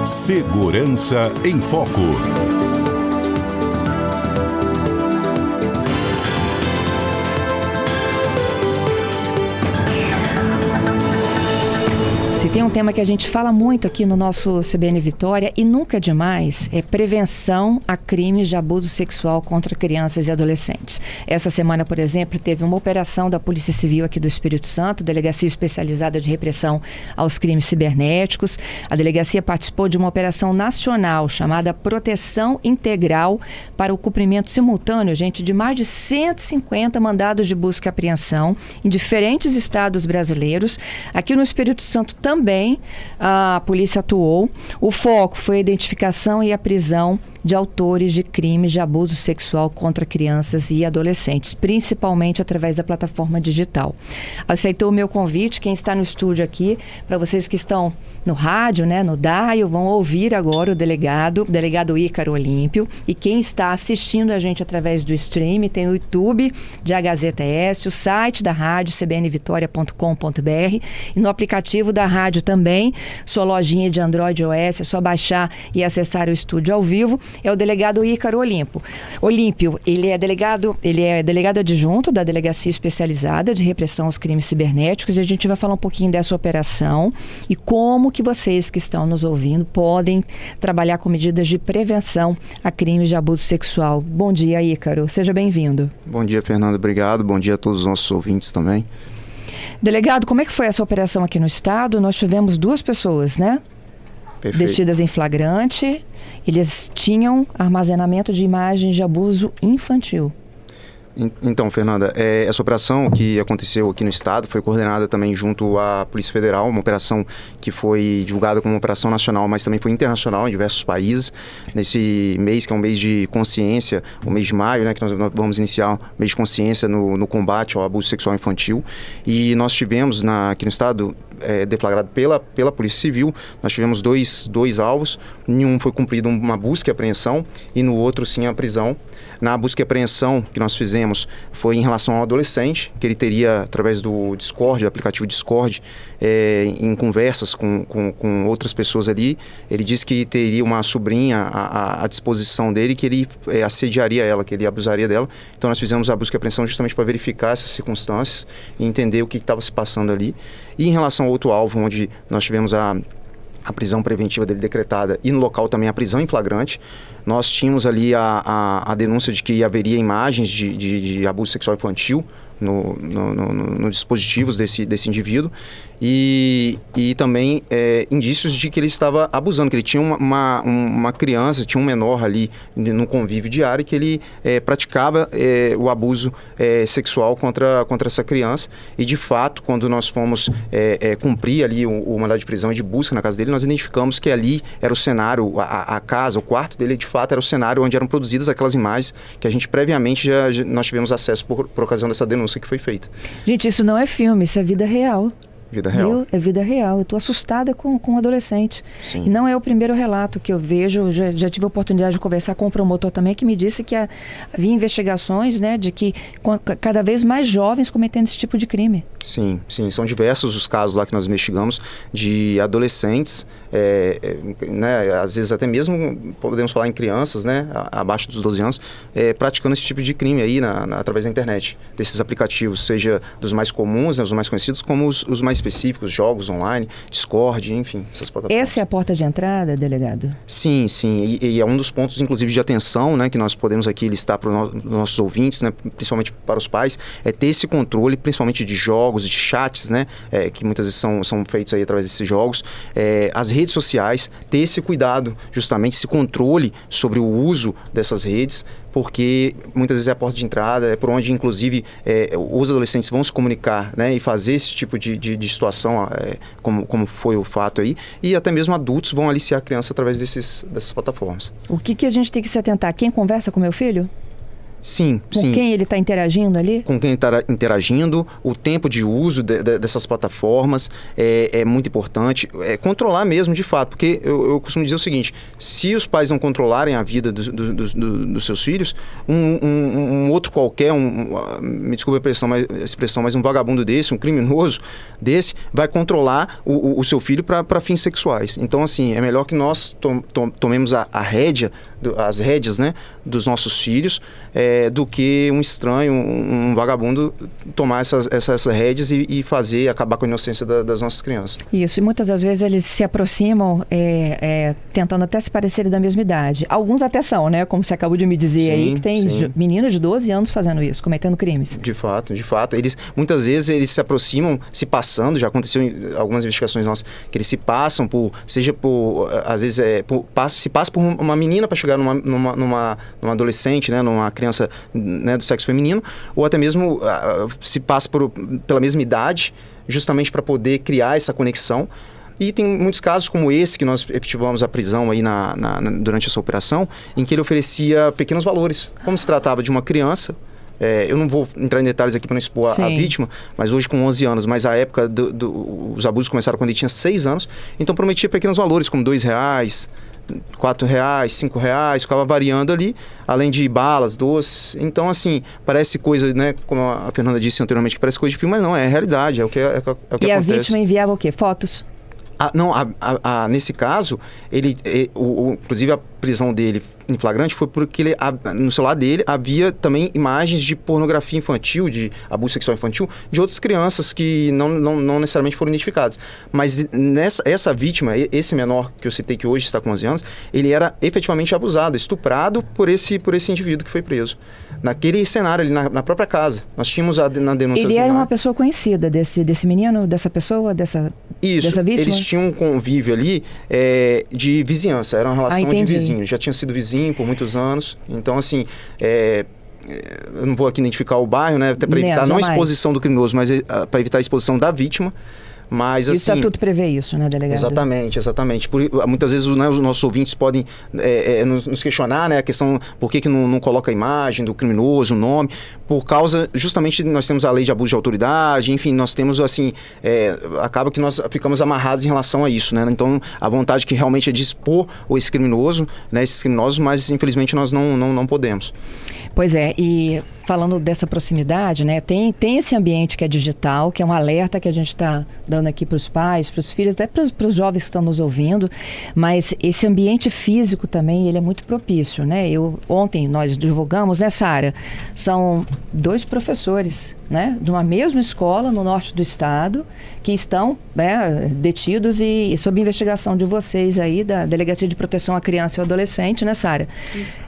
Segurança em Foco. Se tem um tema que a gente fala muito aqui no nosso CBN Vitória e nunca é demais, é prevenção a crimes de abuso sexual contra crianças e adolescentes. Essa semana, por exemplo, teve uma operação da Polícia Civil aqui do Espírito Santo, Delegacia Especializada de Repressão aos Crimes Cibernéticos. A delegacia participou de uma operação nacional chamada Proteção Integral para o cumprimento simultâneo, gente, de mais de 150 mandados de busca e apreensão em diferentes estados brasileiros. Aqui no Espírito Santo também a polícia atuou. O foco foi a identificação e a prisão de autores de crimes de abuso sexual contra crianças e adolescentes, principalmente através da plataforma digital. Aceitou o meu convite, quem está no estúdio aqui, para vocês que estão no rádio, né, no dial, vão ouvir agora o delegado Ícaro Olímpio, e quem está assistindo a gente através do stream, tem o YouTube de A Gazeta S, o site da rádio, cbnvitoria.com.br, e no aplicativo da rádio também, sua lojinha de Android e iOS, é só baixar e acessar o estúdio ao vivo. É o delegado Ícaro Olímpio. Ele é delegado adjunto da Delegacia Especializada de Repressão aos Crimes Cibernéticos, e a gente vai falar um pouquinho dessa operação e como que vocês que estão nos ouvindo podem trabalhar com medidas de prevenção a crimes de abuso sexual. Bom dia, Ícaro. Seja bem-vindo. Bom dia, Fernanda. Obrigado. Bom dia a todos os nossos ouvintes também. Delegado, como é que foi essa operação aqui no estado? Nós tivemos 2 pessoas, né? Perfeito. Detidas em flagrante. Eles tinham armazenamento de imagens de abuso infantil. Então, Fernanda, essa operação que aconteceu aqui no estado foi coordenada também junto à Polícia Federal, uma operação que foi divulgada como uma operação nacional, mas também foi internacional em diversos países. Nesse mês, que é um mês de consciência, o mês de maio, né, que nós vamos iniciar o mês de consciência no combate ao abuso sexual infantil. E nós tivemos aqui no estado, deflagrado pela Polícia Civil, nós tivemos dois alvos. Em um foi cumprida uma busca e apreensão e no outro, sim, a prisão. Na busca e apreensão que nós fizemos foi em relação ao adolescente, que ele teria, através do Discord, do aplicativo Discord, em conversas com outras pessoas ali, ele disse que teria uma sobrinha à disposição dele, que ele assediaria ela, que ele abusaria dela. Então nós fizemos a busca e apreensão justamente para verificar essas circunstâncias e entender o que estava se passando ali. E em relação ao outro alvo, onde nós tivemos a prisão preventiva dele decretada e no local também a prisão em flagrante, nós tínhamos ali a denúncia de que haveria imagens de abuso sexual infantil nos dispositivos desse indivíduo e também indícios de que ele estava abusando, que ele tinha uma criança, tinha um menor ali no convívio diário, que ele praticava o abuso sexual contra essa criança. E de fato, quando nós fomos cumprir ali o mandado de prisão e de busca na casa dele, nós identificamos que ali era o cenário, a casa, o quarto dele, de fato era o cenário onde eram produzidas aquelas imagens que a gente previamente nós tivemos acesso por ocasião dessa denúncia que foi feita. Gente, isso não é filme, isso é vida real. Vida real. Viu? É vida real. Eu estou assustada com um adolescente. Sim. E não é o primeiro relato que eu vejo. Já tive a oportunidade de conversar com um promotor também que me disse que havia investigações, né, de que cada vez mais jovens cometendo esse tipo de crime. Sim. São diversos os casos lá que nós investigamos de adolescentes, né, às vezes até mesmo podemos falar em crianças, né, abaixo dos 12 anos, praticando esse tipo de crime aí através da internet, desses aplicativos, seja dos mais comuns, né, os mais conhecidos, como os mais específicos, jogos online, Discord, enfim, essas plataformas. Essa é a porta de entrada, delegado? Sim. E é um dos pontos, inclusive, de atenção, né, que nós podemos aqui listar para os nossos ouvintes, né, principalmente para os pais, é ter esse controle, principalmente de jogos, de chats, né, que muitas vezes são feitos aí através desses jogos, as redes sociais, ter esse cuidado, justamente, esse controle sobre o uso dessas redes, porque muitas vezes é a porta de entrada, é por onde, inclusive, os adolescentes vão se comunicar, né, e fazer esse tipo de situação, como foi o fato aí, e até mesmo adultos vão aliciar a criança através dessas plataformas. O que a gente tem que se atentar? Quem conversa com meu filho? Sim, com quem ele está interagindo ali? Com quem está interagindo, o tempo de uso dessas plataformas é muito importante. Controlar mesmo, de fato, porque eu costumo dizer o seguinte, se os pais não controlarem a vida dos seus filhos, um outro qualquer, me desculpe a expressão, mas um vagabundo desse, um criminoso desse, vai controlar o seu filho para fins sexuais. Então, assim, é melhor que nós tomemos as rédeas, né, dos nossos filhos, do que um estranho, um vagabundo tomar essas rédeas e acabar com a inocência das nossas crianças. Isso, e muitas das vezes eles se aproximam tentando até se parecerem da mesma idade. Alguns até são, né? Como você acabou de me dizer aí, que tem meninos de 12 anos fazendo isso, cometendo crimes. De fato. Muitas vezes eles se aproximam, se passando, já aconteceu em algumas investigações nossas, que eles se passam às vezes, se passa por uma menina para chegar numa adolescente, né? Numa criança, né, do sexo feminino, ou até mesmo se passa pela mesma idade, justamente para poder criar essa conexão. E tem muitos casos como esse, que nós efetivamos a prisão aí durante essa operação, em que ele oferecia pequenos valores. Como se tratava de uma criança, eu não vou entrar em detalhes aqui para não expor a vítima, mas hoje com 11 anos, mas a época os abusos começaram quando ele tinha 6 anos, então prometia pequenos valores, como R$2, R$4, R$5, ficava variando ali, além de balas, doces. Então, assim, parece coisa, né, como a Fernanda disse anteriormente, que parece coisa de filme, mas não, é realidade, é o que acontece. E a vítima enviava o quê? Fotos? Nesse caso, inclusive a prisão dele em flagrante foi porque no celular dele havia também imagens de pornografia infantil, de abuso sexual infantil, de outras crianças que não necessariamente foram identificadas. Mas essa vítima, esse menor que eu citei, que hoje está com 11 anos, ele era efetivamente abusado, estuprado por esse indivíduo que foi preso. Naquele cenário ali, na própria casa. Nós tínhamos na denúncia... Ele era uma pessoa conhecida desse menino, dessa pessoa, dessa vítima? Eles tinham um convívio ali de vizinhança, era uma relação de vizinho. Já tinha sido vizinho por muitos anos. Então, assim, eu não vou aqui identificar o bairro, né? Até para evitar não a exposição do criminoso, mas para evitar a exposição da vítima. Mas, o estatuto prevê isso, né, delegado? Exatamente. Muitas vezes, né, os nossos ouvintes podem nos questionar, né, a questão por que não coloca a imagem do criminoso, o nome, por causa, justamente, nós temos a lei de abuso de autoridade, enfim, nós temos, assim, acaba que nós ficamos amarrados em relação a isso, né? Então, a vontade que realmente é de expor esses criminosos, mas infelizmente nós não podemos. Pois é, e falando dessa proximidade, né, tem esse ambiente que é digital, que é um alerta que a gente está dando aqui para os pais, para os filhos, até para os jovens que estão nos ouvindo, mas esse ambiente físico também, ele é muito propício, né? Ontem nós divulgamos, né, Sara? São 2 professores, né, de uma mesma escola no norte do estado, que estão, né, detidos e sob investigação de vocês aí, da Delegacia de Proteção à Criança e ao Adolescente, né, Sara? Isso.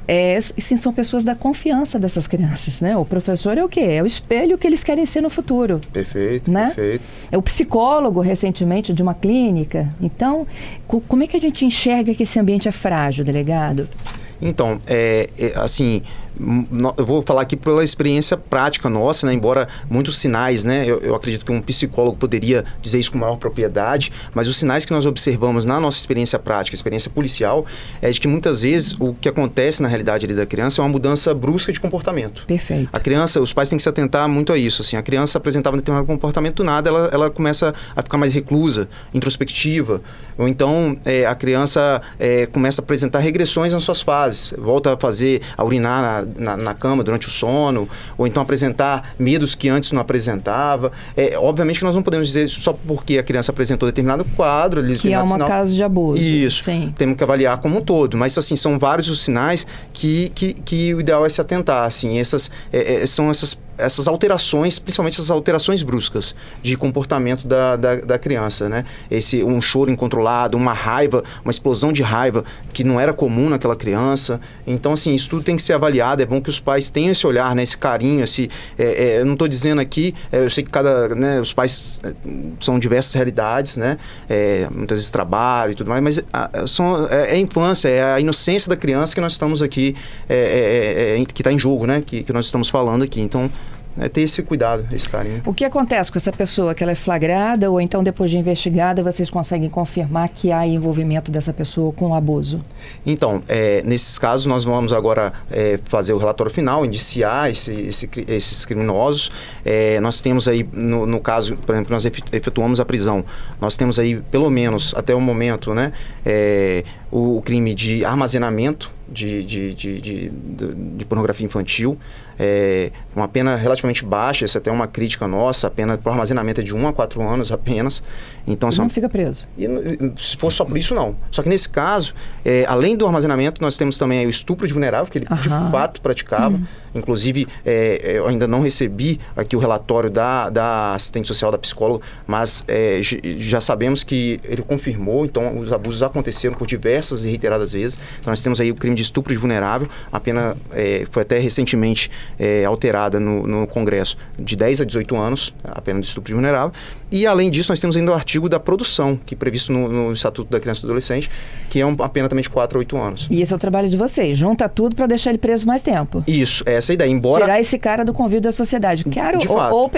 Sim, são pessoas da confiança dessas crianças, né? O professor é o quê? É o espelho que eles querem ser no futuro. Perfeito, né? Perfeito. É o psicólogo, recentemente, de uma clínica. Então, como é que a gente enxerga que esse ambiente é frágil, delegado? Então, assim, eu vou falar aqui pela experiência prática nossa, né? Embora muitos sinais, né? Eu acredito que um psicólogo poderia dizer isso com maior propriedade, mas os sinais que nós observamos na nossa experiência prática, experiência policial, é de que muitas vezes o que acontece na realidade ali da criança é uma mudança brusca de comportamento. Perfeito. A criança, os pais têm que se atentar muito a isso, assim, a criança apresentava um determinado comportamento, do nada ela começa a ficar mais reclusa, introspectiva, ou então a criança começa a apresentar regressões nas suas fases, volta a urinar na cama durante o sono, ou então apresentar medos que antes não apresentava. Obviamente que nós não podemos dizer só porque a criança apresentou determinado quadro, que é um caso de abuso. Isso, sim. Temos que avaliar como um todo, mas assim, são vários os sinais que o ideal é se atentar, assim, são essas alterações, principalmente essas alterações bruscas de comportamento da criança, né? Um choro incontrolado, uma raiva, uma explosão de raiva que não era comum naquela criança. Então, assim, isso tudo tem que ser avaliado. É bom que os pais tenham esse olhar, né? Esse carinho, eu não estou dizendo aqui, eu sei que os pais são diversas realidades, né? Muitas vezes trabalho e tudo mais, mas é a infância, é a inocência da criança que nós estamos aqui, que está em jogo, né? Que nós estamos falando aqui. Então, ter esse cuidado, esse carinho. O que acontece com essa pessoa? Que ela é flagrada ou então depois de investigada vocês conseguem confirmar que há envolvimento dessa pessoa com o abuso? Então, nesses casos nós vamos agora fazer o relatório final, indiciar esses criminosos. Nós temos aí, no caso, por exemplo, nós efetuamos a prisão. Nós temos aí, pelo menos até o momento, né, o crime de armazenamento de pornografia infantil, uma pena relativamente baixa. Essa é até uma crítica nossa. A pena por armazenamento é de 1 a 4 anos apenas. Então, não fica preso. E, se for só por isso, não. Só que nesse caso, além do armazenamento, nós temos também aí o estupro de vulnerável, que ele de fato praticava. Inclusive, eu ainda não recebi aqui o relatório da assistente social, da psicóloga, mas já sabemos que ele confirmou. Então, os abusos aconteceram por diversas e reiteradas vezes. Então, nós temos aí o crime de estupro de vulnerável. A pena foi até recentemente alterada no Congresso, de 10 a 18 anos, a pena de estupro de vulnerável. E, além disso, nós temos ainda o artigo da produção, que é previsto no Estatuto da Criança e do Adolescente, que é uma pena também de 4 a 8 anos. E esse é o trabalho de vocês, junta tudo para deixar ele preso mais tempo. Isso, essa é a ideia. Embora... Tirar esse cara do convívio da sociedade. Claro,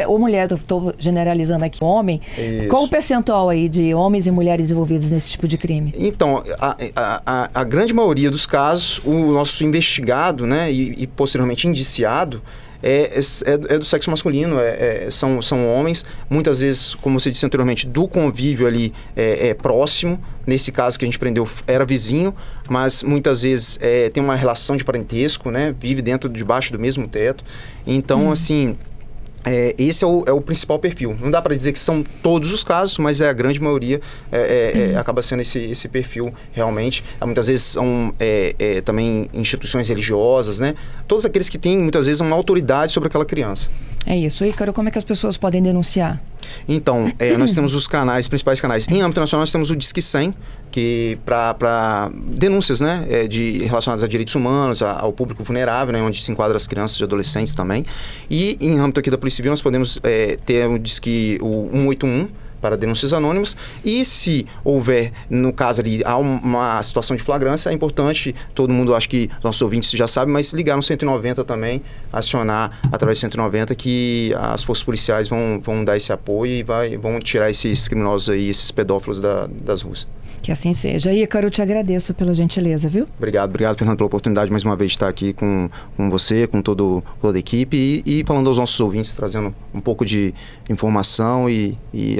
ou mulher, estou generalizando aqui, homem. Isso. Qual o percentual aí de homens e mulheres envolvidos nesse tipo de crime? Então, a grande maioria dos casos, o nosso investigado, né, e posteriormente indiciado, é do sexo masculino, são homens, muitas vezes, como você disse anteriormente, do convívio ali próximo. Nesse caso que a gente prendeu, era vizinho, mas muitas vezes tem uma relação de parentesco, né? Vive debaixo do mesmo teto. Então, assim, esse é o principal perfil. Não dá para dizer que são todos os casos, mas a grande maioria acaba sendo esse perfil realmente. Muitas vezes são também instituições religiosas, né? Todos aqueles que têm, muitas vezes, uma autoridade sobre aquela criança. É isso. Ícaro, como é que as pessoas podem denunciar? Então, nós temos os principais canais. Em âmbito nacional, nós temos o Disque 100, que para denúncias, né, relacionadas a direitos humanos, ao público vulnerável, né, onde se enquadra as crianças e adolescentes também. E em âmbito aqui da Polícia Civil, nós podemos ter o Disque 181, para denúncias anônimas, e se houver, no caso ali, há uma situação de flagrância, é importante, todo mundo, acho que nossos ouvintes já sabem, mas ligar no 190 também, acionar através do 190, que as forças policiais vão dar esse apoio e vão tirar esses criminosos aí, esses pedófilos das ruas. Que assim seja. Ícaro, eu te agradeço pela gentileza, viu? Obrigado, Fernando, pela oportunidade mais uma vez de estar aqui com você, com toda a equipe e falando aos nossos ouvintes, trazendo um pouco de informação e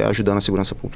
ajudando a segurança pública.